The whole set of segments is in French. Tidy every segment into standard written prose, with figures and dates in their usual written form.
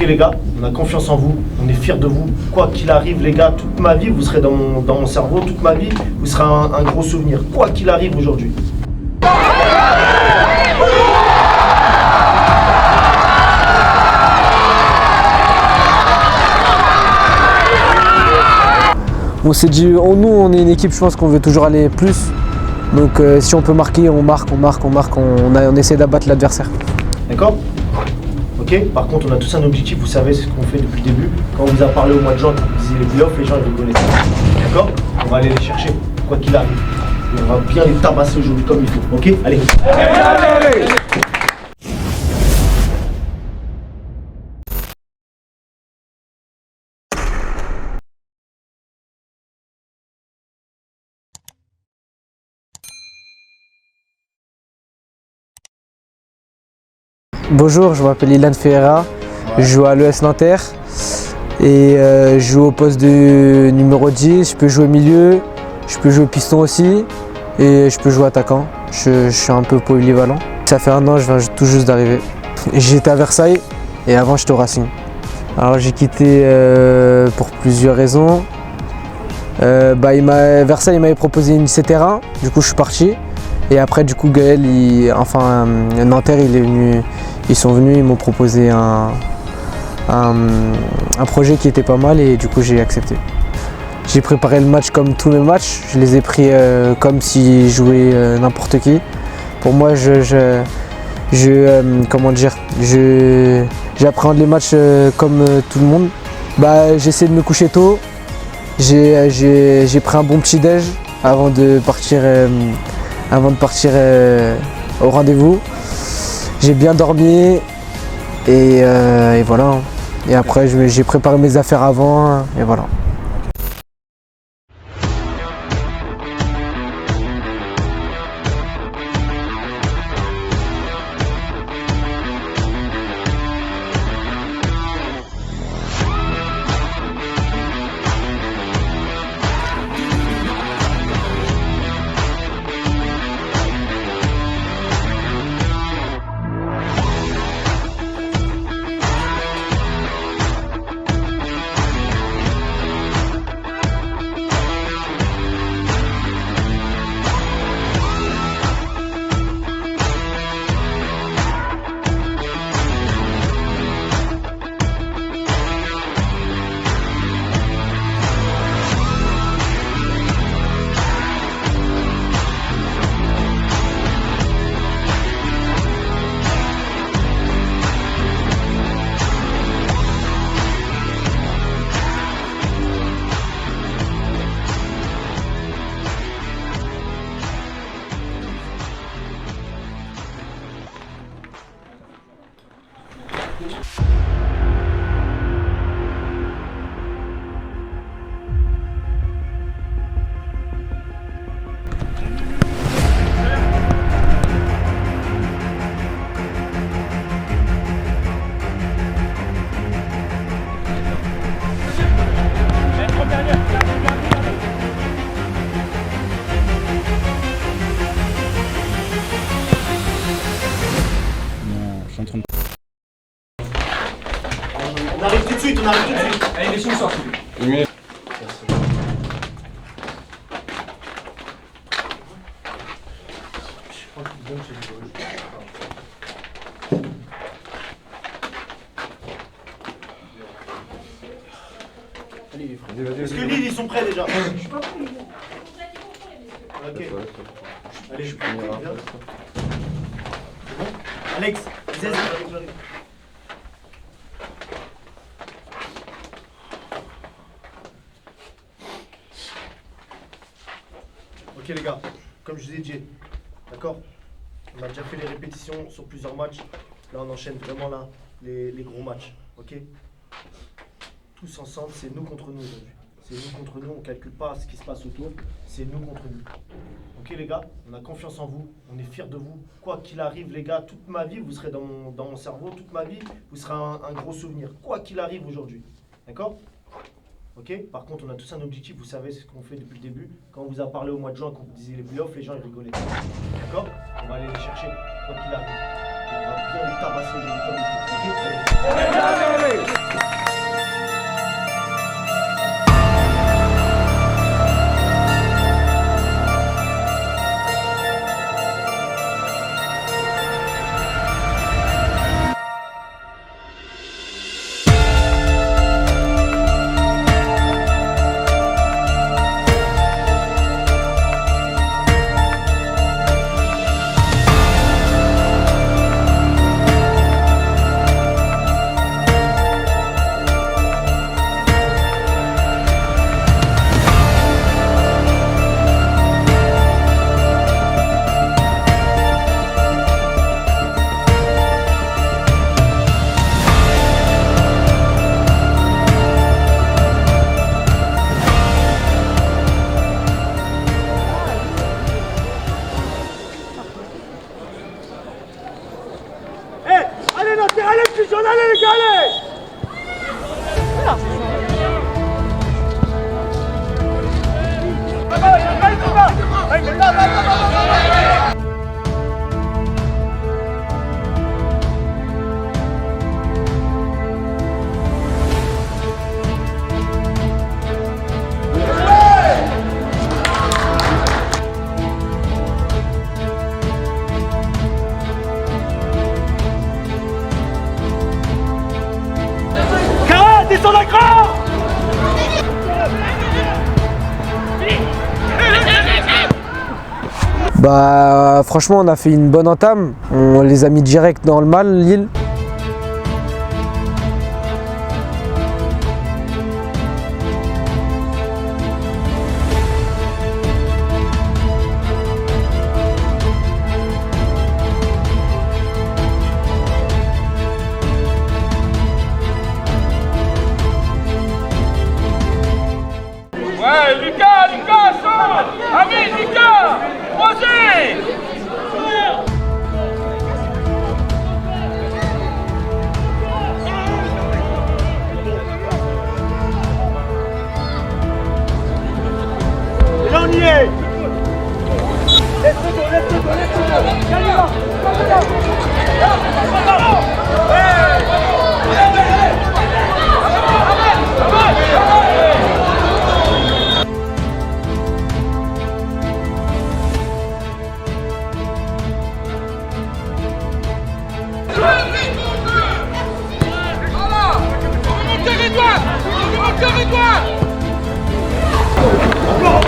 les gars, on a confiance en vous, on est fiers de vous. Quoi qu'il arrive les gars, toute ma vie vous serez dans mon cerveau, toute ma vie vous serez un gros souvenir. Quoi qu'il arrive aujourd'hui. On s'est dit, nous on est une équipe, je pense qu'on veut toujours aller plus. Donc si on peut marquer, on marque, on essaie d'abattre l'adversaire. D'accord? Ok? Par contre on a tous un objectif, vous savez c'est ce qu'on fait depuis le début. Quand on vous a parlé au mois de juin, quand vous disiez les playoffs, les gens ils rigolaient. D'accord? On va aller les chercher, quoi qu'il arrive. Et on va bien les tabasser aujourd'hui comme il faut. Ok? Allez! Allez. Bonjour, je m'appelle Ilan Ferreira, je joue à l'ES Nanterre et je joue au poste de numéro 10, je peux jouer milieu, je peux jouer piston aussi et je peux jouer attaquant. Je suis un peu polyvalent. Ça fait un an, je viens tout juste d'arriver. J'étais à Versailles et avant j'étais au Racing. Alors j'ai quitté pour plusieurs raisons. Versailles m'avait proposé une C-Terrain, du coup je suis parti. Et après du coup Gaël, Nanterre, ils sont venus, ils m'ont proposé un projet qui était pas mal et du coup j'ai accepté. J'ai préparé le match comme tous mes matchs, je les ai pris comme si je jouais n'importe qui. Pour moi, j'appréhende les matchs comme tout le monde. J'essaie de me coucher tôt, j'ai pris un bon petit déj avant de partir au rendez-vous. J'ai bien dormi et voilà. Et après j'ai préparé mes affaires avant et voilà. On arrive tout de suite, Allez, laissez-nous sortir. Oui. Est-ce que Lille, ils sont prêts déjà? Je suis pas prêt, les gars. Ok. Allez, je prends. Alex, Zez. Ok les gars, comme je vous ai dit, d'accord? On a déjà fait les répétitions sur plusieurs matchs. Là on enchaîne vraiment là les gros matchs, ok? Tous ensemble, c'est nous contre nous aujourd'hui. C'est nous contre nous, on ne calcule pas ce qui se passe autour, c'est nous contre nous. Ok les gars, on a confiance en vous, on est fiers de vous. Quoi qu'il arrive les gars, toute ma vie vous serez dans mon cerveau, toute ma vie vous serez un gros souvenir. Quoi qu'il arrive aujourd'hui, d'accord? Ok? Par contre, on a tous un objectif, vous savez, c'est ce qu'on fait depuis le début. Quand on vous a parlé au mois de juin, quand vous disiez les playoffs, les gens ils rigolaient. D'accord? On va aller les chercher, quoi qu'il arrive. bien les tabasser aujourd'hui comme il faut. Ok, allez. Allez, non, allez, petit jaune, allez, les gars, allez! Descends l'écran! Bah franchement on a fait une bonne entame, on les a mis direct dans le mal Lille. Ouais, Lucas, saute! Ami, Lucas! Croisé! Et là, on y est!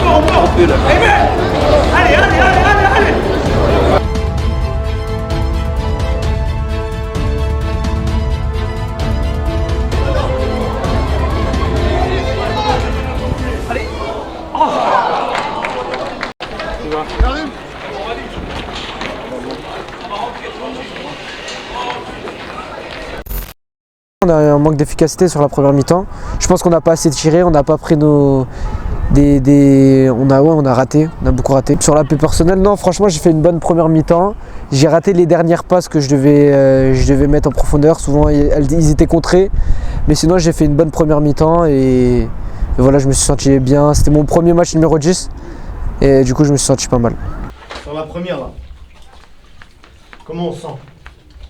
Encore! Allez, allez, allez, allez! On a un manque d'efficacité sur la première mi-temps. Je pense qu'on n'a pas assez tiré, on n'a pas pris nos... On a raté, on a beaucoup raté. Sur la paix personnelle, non, franchement, j'ai fait une bonne première mi-temps. J'ai raté les dernières passes que je devais mettre en profondeur. Souvent, ils étaient contrés. Mais sinon, j'ai fait une bonne première mi-temps et voilà, je me suis senti bien. C'était mon premier match numéro 10 et du coup, je me suis senti pas mal. Sur la première, là, comment on sent?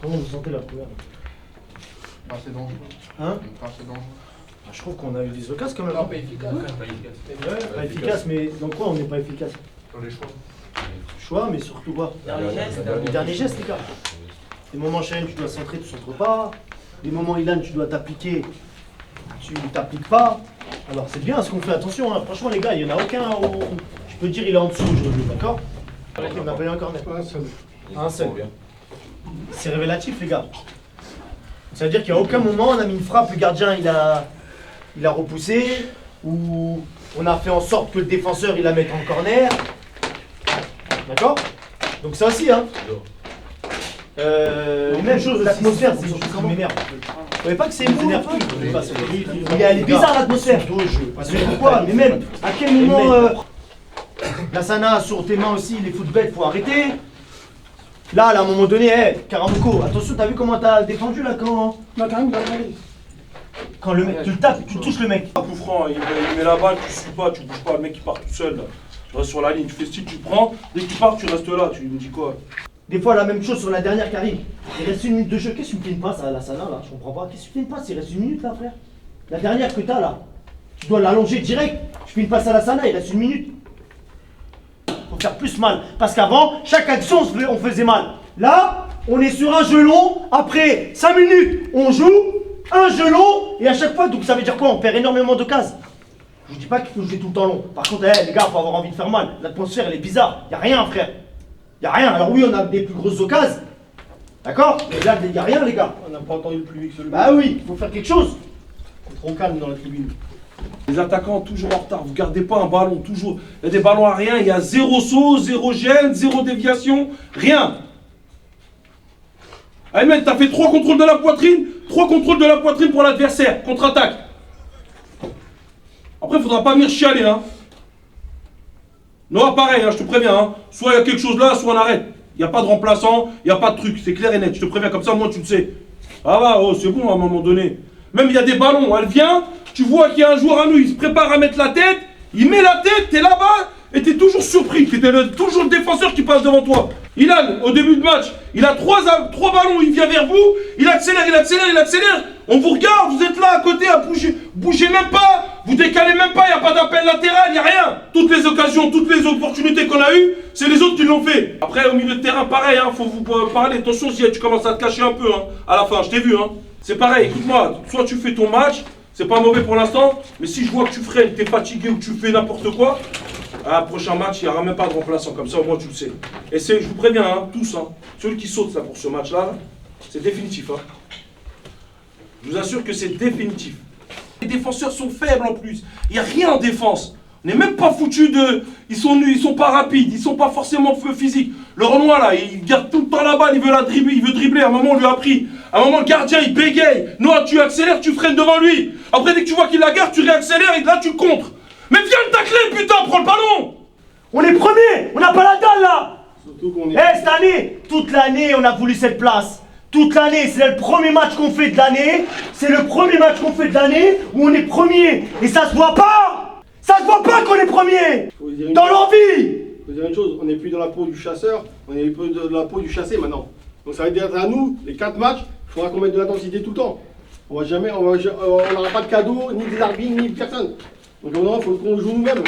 Comment vous sentez la première? Pas assez dangereux. Hein? Pas assez dangereux. Je trouve qu'on a eu des occasions quand même. Non, pas efficace. Pas efficace. Ouais, pas efficace, mais dans quoi on n'est pas efficace? Sur les choix. Choix, mais surtout quoi? Les Les derniers gestes, les gars. Les moments Chahine, tu dois centrer, tu centres pas. Les moments Ilan, tu dois t'appliquer, tu t'appliques pas. Alors c'est bien ce qu'on fait, attention, hein. Franchement les gars, il n'y en a aucun où je peux dire il est en dessous aujourd'hui, d'accord? On n'a pas eu un corner. Un seul. C'est révélatif les gars. Ça veut dire qu'il n'y a aucun moment on a mis une frappe, le gardien il a repoussé, ou on a fait en sorte que le défenseur il la mette en corner. D'accord? Donc ça aussi hein. Même chose, l'atmosphère, c'est une chose qui m'énerve. Vous savez pas que c'est une énerve elle est bizarre l'atmosphère. Parce que pourquoi? Mais même, à quel moment la sana sur tes mains aussi, les football, faut arrêter. Là, à un moment donné, Karamoko, attention, t'as vu comment t'as défendu là quand le mec, tu le tapes, tu touches le mec. Coup franc, il met la balle, tu suis pas, tu bouges pas, le mec il part tout seul là. Tu restes sur la ligne, tu fais style, tu prends, dès que tu pars, tu restes là, tu me dis quoi? Des fois, la même chose sur la dernière qui arrive. Il reste 1 minute de jeu. Qu'est-ce que tu me fais une passe à la Sana là? Je comprends pas. Qu'est-ce que tu fais une passe? Il reste 1 minute là, frère. La dernière que t'as là. Tu dois l'allonger direct. Je fais une passe à la Sana, il reste 1 minute. Faut faire plus mal. Parce qu'avant, chaque action, on faisait mal. Là, on est sur un jeu long. Après 5 minutes, on joue un jeu long. Et à chaque fois, donc ça veut dire quoi? On perd énormément de cases. Je vous dis pas qu'il faut jouer tout le temps long. Par contre, les gars, faut avoir envie de faire mal. L'atmosphère, elle est bizarre. Y a rien, frère. Y a rien. Alors oui, on a des plus grosses occasions. D'accord? Mais là, y a rien, les gars. On n'a pas entendu le plus vite que le Bah oui, il faut faire quelque chose. C'est trop calme dans la tribune. Les attaquants toujours en retard, vous gardez pas un ballon, toujours. Il y a des ballons à rien, il y a 0 saut, 0 gêne, 0 déviation, rien. Ayman, t'as fait 3 contrôles de la poitrine, 3 contrôles de la poitrine pour l'adversaire, contre-attaque. Après, il faudra pas venir chialer, hein. Non, pareil, hein, je te préviens, hein. Soit il y a quelque chose là, soit on arrête. Il n'y a pas de remplaçant, il n'y a pas de truc, c'est clair et net, je te préviens, comme ça, moi, tu le sais. Ah bah, oh, c'est bon à un moment donné. Même il y a des ballons, elle vient, tu vois qu'il y a un joueur à nous, il se prépare à mettre la tête, il met la tête, t'es là-bas, et t'es toujours surpris, t'es toujours le défenseur qui passe devant toi. Ilan, au début de match, il a 3 ballons, il vient vers vous, il accélère, il accélère, il accélère. On vous regarde, vous êtes là à côté à bouger, bougez même pas, vous décalez même pas, il n'y a pas d'appel latéral, il n'y a rien. Toutes les occasions, toutes les opportunités qu'on a eues, c'est les autres qui l'ont fait. Après, au milieu de terrain, pareil, hein, faut vous parler. Attention si tu commences à te cacher un peu, hein, à la fin, je t'ai vu. Hein. C'est pareil, écoute-moi, soit tu fais ton match, c'est pas mauvais pour l'instant, mais si je vois que tu freines, t'es fatigué ou que tu fais n'importe quoi, prochain match, il n'y aura même pas de remplaçant, comme ça au moins tu le sais. Et je vous préviens, hein, tous, hein, celui qui saute là, pour ce match-là, c'est définitif. Hein. Je vous assure que c'est définitif. Les défenseurs sont faibles en plus, il n'y a rien en défense. On n'est même pas foutu de... Ils sont nus, ils sont pas rapides, ils sont pas forcément physiques. Le Renoir là, il garde tout le temps la balle, il veut la dribbler, il veut dribbler. À un moment on lui a pris. À un moment le gardien il bégaye. Non, tu accélères, tu freines devant lui. Après dès que tu vois qu'il la garde, tu réaccélères et là tu contres. Mais viens le tacler, putain, prends le ballon. On est premier, on n'a pas la dalle là. Surtout qu'on est... Cette année, toute l'année on a voulu cette place. Toute l'année, c'est le premier match qu'on fait de l'année. C'est le premier match qu'on fait de l'année où on est premier. Et ça se voit pas. Ça se voit pas qu'on est premier. Dans l'envie. Faut dire une chose, on n'est plus dans la peau du chasseur, on est plus dans la peau du chassé maintenant. Donc ça va être à nous, les 4 matchs, il faudra qu'on mette de l'intensité tout le temps. On n'aura pas de cadeau, ni des arbitres, ni de personne. Donc maintenant, il faut qu'on joue nous-mêmes.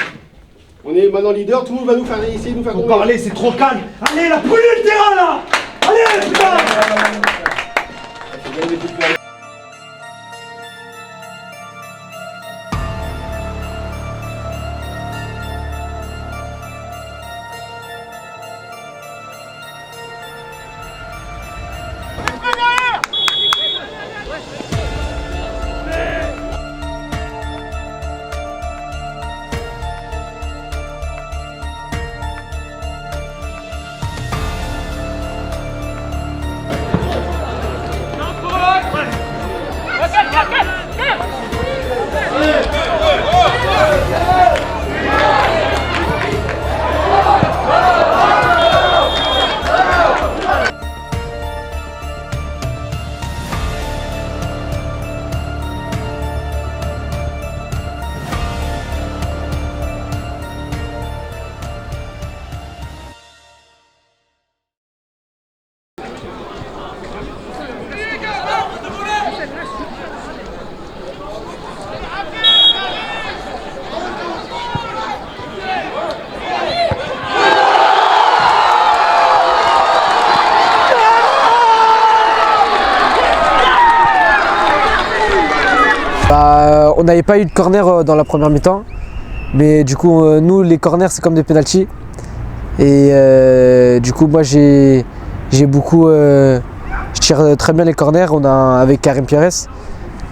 On est maintenant leader, tout le monde va nous faire essayer de nous faire Faut tomber. parler, c'est trop calme. Allez, la brûlé le terrain là. Allez, putain. On n'avait pas eu de corner dans la première mi-temps, mais du coup nous les corners c'est comme des pénaltys et du coup moi j'ai beaucoup je tire très bien les corners. Avec Karim Pires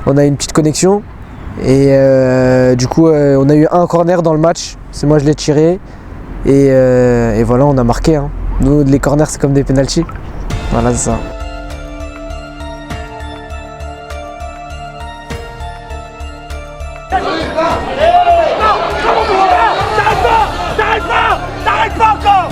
on a une petite connexion et du coup on a eu un corner dans le match, c'est moi je l'ai tiré et voilà on a marqué. Hein. Nous les corners c'est comme des pénaltys, voilà c'est ça. T'arrêtes pas encore.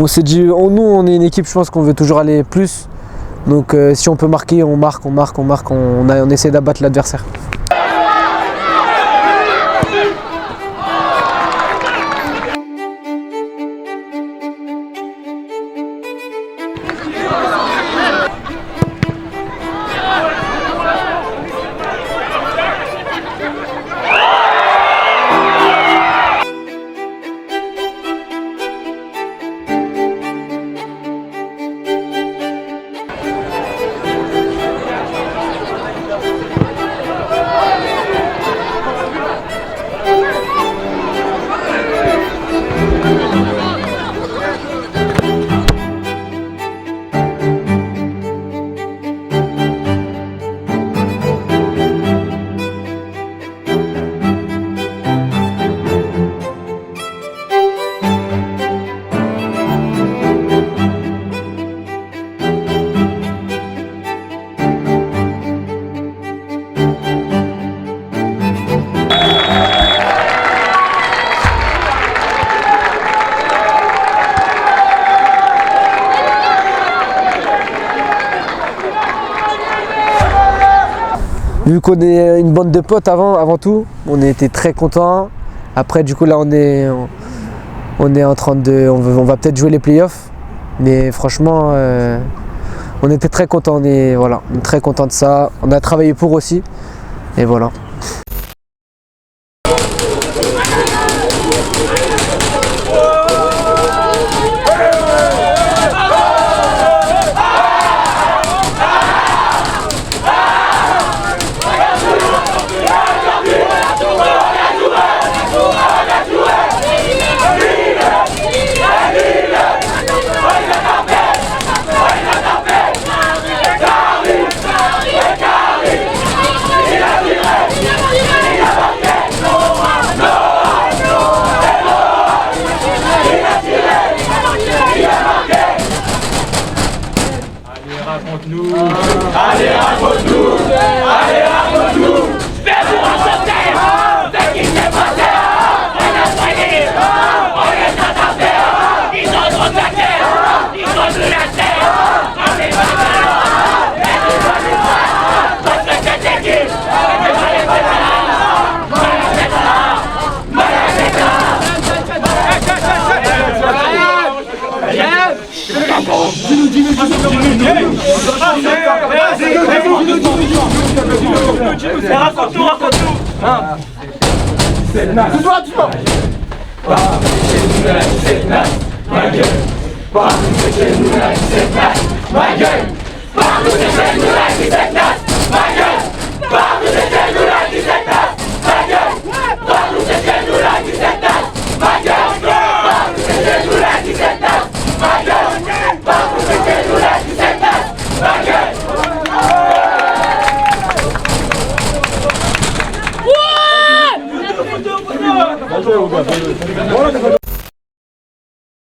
on s'est dit, nous on est une équipe, je pense qu'on veut toujours aller plus. Donc si on peut marquer, on marque, on essaie d'abattre l'adversaire. Vu qu'on est une bande de potes avant tout, on était très contents. Après du coup là on est en train de, on va peut-être jouer les playoffs, mais franchement on était très contents. On est très contents de ça. On a travaillé pour aussi, et voilà. Raconte-nous. Allez, raconte-nous. Allez, raconte-nous. Fais-vous raconter ce qui s'est passé. On a soigné les gens. On les a tapés. Ils ont trop de terre. Ils ont de la terre. On est pas malades. Mais nous on est pas. Parce que cette équipe n'est pas les malades. Raconte-nous, raconte-nous. C'est naze. C'est naze. Ma gueule. Parle-nous de chez nous là, c'est naze. Ma gueule. Parle-nous de chez nous là, c'est naze.